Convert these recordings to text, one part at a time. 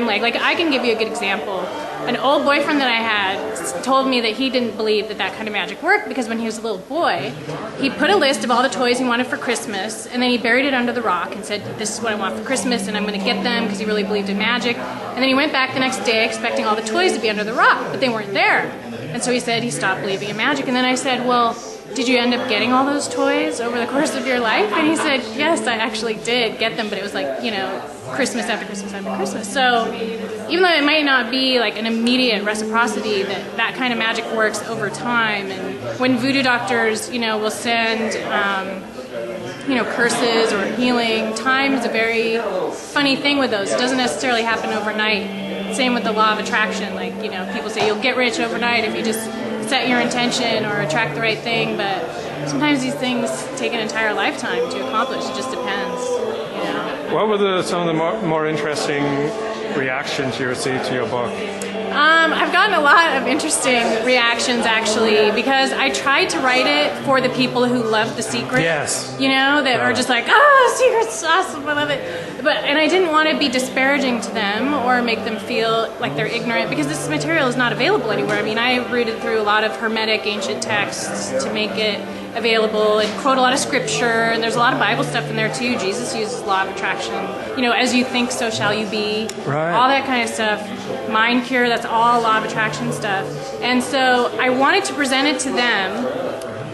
time lag. Like, I can give you a good example. An old boyfriend that I had told me that he didn't believe that that kind of magic worked because when he was a little boy, he put a list of all the toys he wanted for Christmas, and then he buried it under the rock and said, this is what I want for Christmas, and I'm going to get them, because he really believed in magic. And then he went back the next day expecting all the toys to be under the rock, but they weren't there. And so he said he stopped believing in magic. And then I said, well, did you end up getting all those toys over the course of your life? And he said, yes, I actually did get them, but it was like, you know, Christmas after Christmas after Christmas. So even though it might not be like an immediate reciprocity, that kind of magic works over time. And when voodoo doctors, you know, will send, you know, curses or healing, time is a very funny thing with those. It doesn't necessarily happen overnight. Same with the law of attraction. Like, you know, people say you'll get rich overnight if you just set your intention or attract the right thing, but sometimes these things take an entire lifetime to accomplish. It just depends, you know. What were some of the more interesting reactions you received to your book? I've gotten a lot of interesting reactions, actually, because I tried to write it for the people who love The Secret. Yes. You know, that are just like, oh, Secret's awesome, I love it. And I didn't want to be disparaging to them or make them feel like they're ignorant, because this material is not available anywhere. I mean, I rooted through a lot of Hermetic ancient texts to make it available and quote a lot of scripture, and there's a lot of Bible stuff in there too. Jesus uses law of attraction, you know, as you think, so shall you be. Right. All that kind of stuff. Mind cure, that's all law of attraction stuff. And so I wanted to present it to them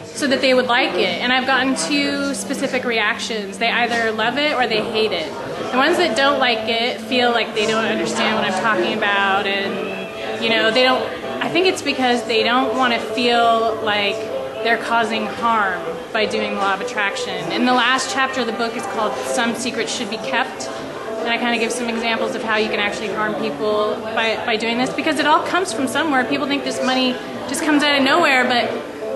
so that they would like it. And I've gotten two specific reactions. They either love it or they hate it. The ones that don't like it feel like they don't understand what I'm talking about, and, you know, they don't, I think it's because they don't want to feel like they're causing harm by doing the law of attraction. And the last chapter of the book is called Some Secrets Should Be Kept. And I kind of give some examples of how you can actually harm people by doing this, because it all comes from somewhere. People think this money just comes out of nowhere, but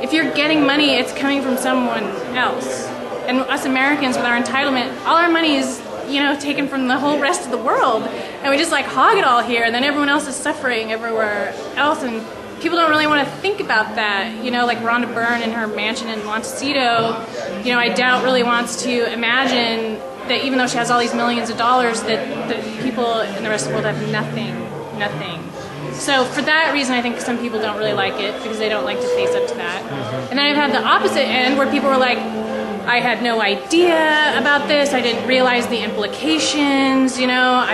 if you're getting money, it's coming from someone else. And us Americans, with our entitlement, all our money is, you know, taken from the whole rest of the world. And we just like hog it all here, and then everyone else is suffering everywhere else. And people don't really want to think about that. You know, like Rhonda Byrne in her mansion in Montecito, you know, I doubt really wants to imagine that even though she has all these millions of dollars, that people in the rest of the world have nothing. So for that reason, I think some people don't really like it, because they don't like to face up to that. And then I've had the opposite end where people were like, I had no idea about this, I didn't realize the implications, you know,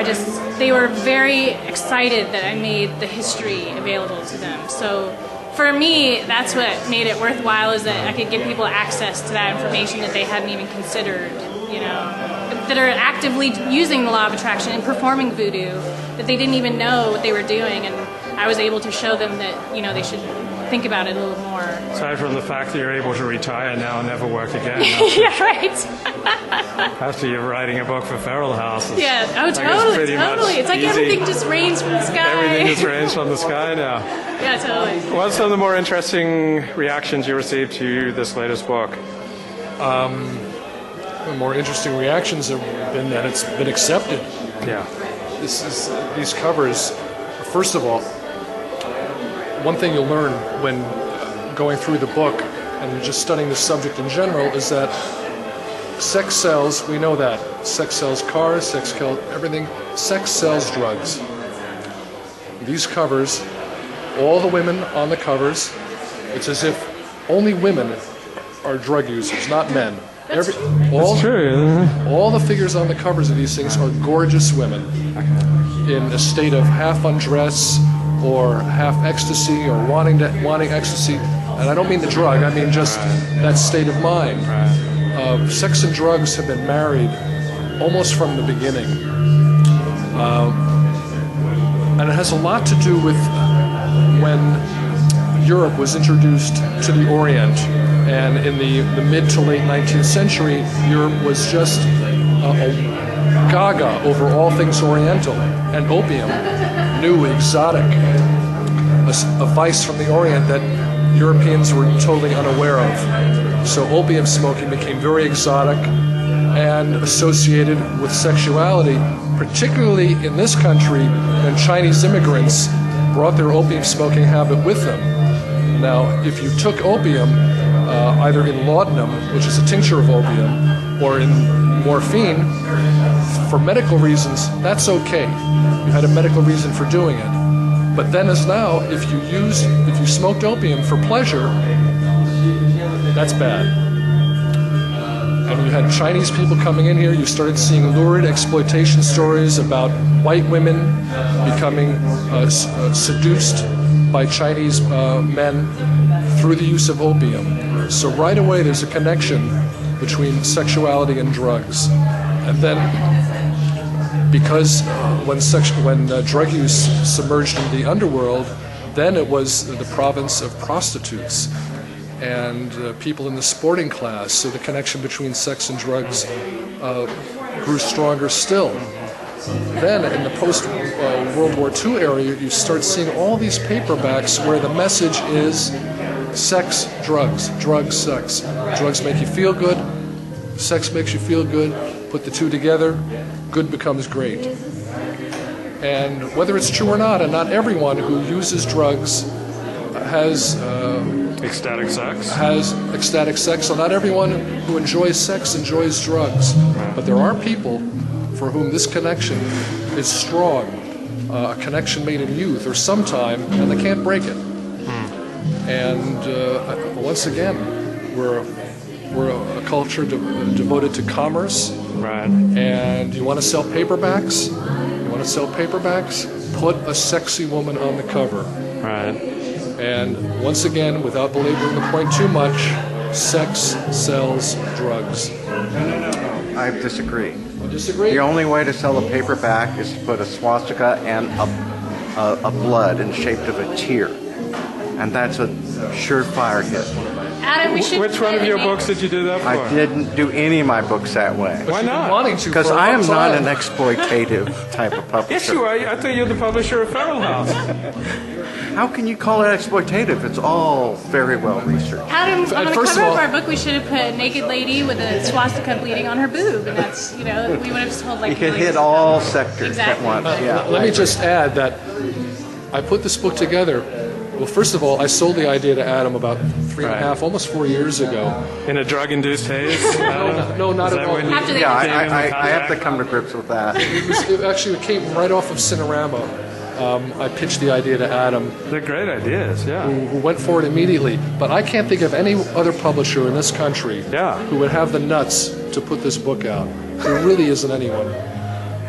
they were very excited that I made the history available to them. So for me, that's what made it worthwhile, is that I could give people access to that information that they hadn't even considered, you know, that are actively using the law of attraction and performing voodoo, that they didn't even know what they were doing, and I was able to show them that, you know, they should think about it a little more. Aside from the fact that you're able to retire now and never work again. Yeah, right. After you're writing a book for Feral House. Yeah, oh, totally. It's like easy. Everything just rains from the sky. Everything just rains from the sky now. Yeah, totally. What's some of the more interesting reactions you received to this latest book? The more interesting reactions have been that it's been accepted. Yeah. These covers, first of all, one thing you'll learn when going through the book and just studying the subject in general is that sex sells, we know that. Sex sells cars, sex sells everything. Sex sells drugs. These covers, all the women on the covers, it's as if only women are drug users, not men. That's true. All the figures on the covers of these things are gorgeous women in a state of half undress or half ecstasy or wanting ecstasy. And I don't mean the drug, I mean just that state of mind. Sex and drugs have been married almost from the beginning. And it has a lot to do with when Europe was introduced to the Orient. And in the mid to late 19th century, Europe was just gaga over all things Oriental. And opium, new, exotic, a vice from the Orient that Europeans were totally unaware of. So opium smoking became very exotic and associated with sexuality, particularly in this country when Chinese immigrants brought their opium smoking habit with them. Now, if you took opium, either in laudanum, which is a tincture of opium, or in morphine, for medical reasons, that's okay. You had a medical reason for doing it. But then as now, if you smoked opium for pleasure, that's bad. And you had Chinese people coming in here, you started seeing lurid exploitation stories about white women becoming seduced by Chinese men through the use of opium. So right away there's a connection between sexuality and drugs. And then because when drug use submerged into the underworld, then it was the province of prostitutes and people in the sporting class, so the connection between sex and drugs grew stronger still. Then in the post-World War II era, you start seeing all these paperbacks where the message is sex, drugs, sex. Drugs make you feel good, sex makes you feel good, put the two together, good becomes great. And whether it's true or not, and not everyone who uses drugs has ecstatic sex. So not everyone who enjoys sex enjoys drugs. But there are people for whom this connection is strong, a connection made in youth or sometime, and they can't break it. And once again, we're a culture devoted to commerce. Right. And you want to sell paperbacks? Put a sexy woman on the cover. Right. And once again, without belaboring the point too much, sex sells drugs. No. I disagree. You disagree? The only way to sell a paperback is to put a swastika and a blood in shape of a tear. And that's a surefire hit. Adam, we should. Which one of your books did you do that for? I didn't do any of my books that way. Why not? Wanting to Because for a I long am not time. an exploitative type of publisher. Yes, you are. I thought you were the publisher of Feral House. How can you call it exploitative? It's all very well researched. Adam, on the First of cover all- of our book, we should have put a naked lady with a swastika bleeding on her boob, and that's, we would have told like. You can millions hit of all them. sectors Exactly. at once. Yeah. Let me just add that I put this book together. Well, first of all, I sold the idea to Adam about 3.5, almost 4 years ago. In a drug-induced haze? No, not Is at that all. when you- After they- Yeah, Came in the I have to contract? come to grips with that. It came right off of Cinerama. I pitched the idea to Adam, They're great ideas, yeah. who went for it immediately. But I can't think of any other publisher in this country Yeah. who would have the nuts to put this book out. There really isn't anyone.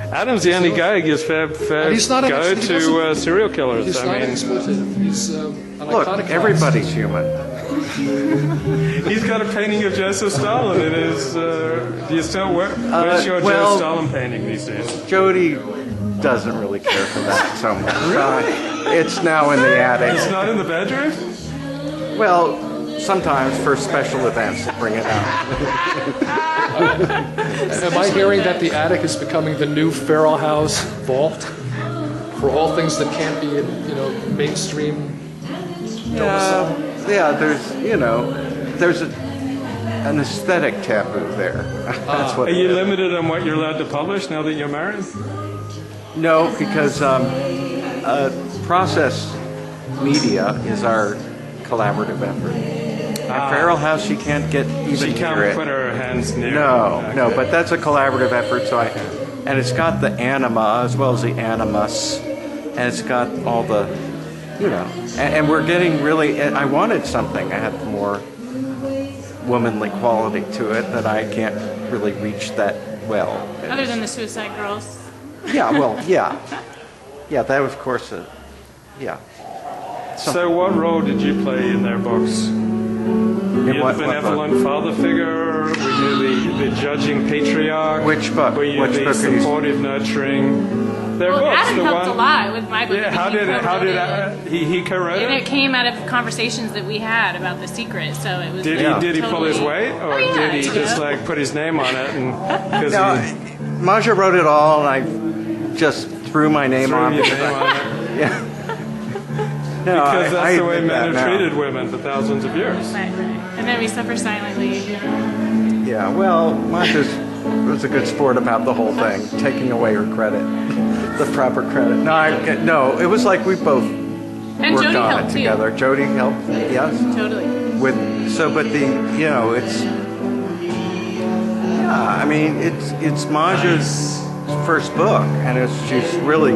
Adam's the only guy who gives fair He's not an go ex- he to doesn't- serial killers. He's I not mean, exploitative. He's an Look, iconic everybody's human. he's got a painting of Joseph Stalin in his. Do you still where's your well- Joe Stalin painting these days? Jody doesn't really care for that so much. It's now in the attic. It's not in the bedroom. Well, sometimes for special events they bring it out. Am I hearing that the attic is becoming the new Feral House vault for all things that can't be in, mainstream? Yeah, there's an aesthetic taboo there. That's what Are it you is. limited on what you're allowed to publish now that you're married? No, because Process Media is our collaborative effort. At Feral House, she can't get even She near can't it. put her hands near. No, it. no, but that's a collaborative effort. And it's got the anima as well as the animus, and it's got all the, and we're getting really. I wanted something. I had more womanly quality to it that I can't really reach that well. Other than the Suicide Girls. Yeah, well, yeah, that was, of course, yeah. So what role did you play in their books? Were you what the book? benevolent father figure? Were you the judging patriarch? Which book? Were you Which the book are you- supportive, nurturing? Their Well, books. Adam the helped one, a lot with my book. Yeah, how did he co-wrote And it? it came out of conversations that we had about the secret, so it was. Did he pull his totally- weight, or Oh, yeah, did he just like put his name on it? And because No, he Maja wrote it all, and I just threw my name threw on his it. name on it? Yeah. No, Because I that's the way admit men that have now. treated women for thousands of years. Right. And then we suffer silently. Yeah, well, Maja was a good sport about the whole thing, taking away her credit, the proper credit. No, it was like we both And worked Jody on helped it too. together. Jody helped, yes. Totally. It's. Yeah, I mean, it's Maja's first book, and she's really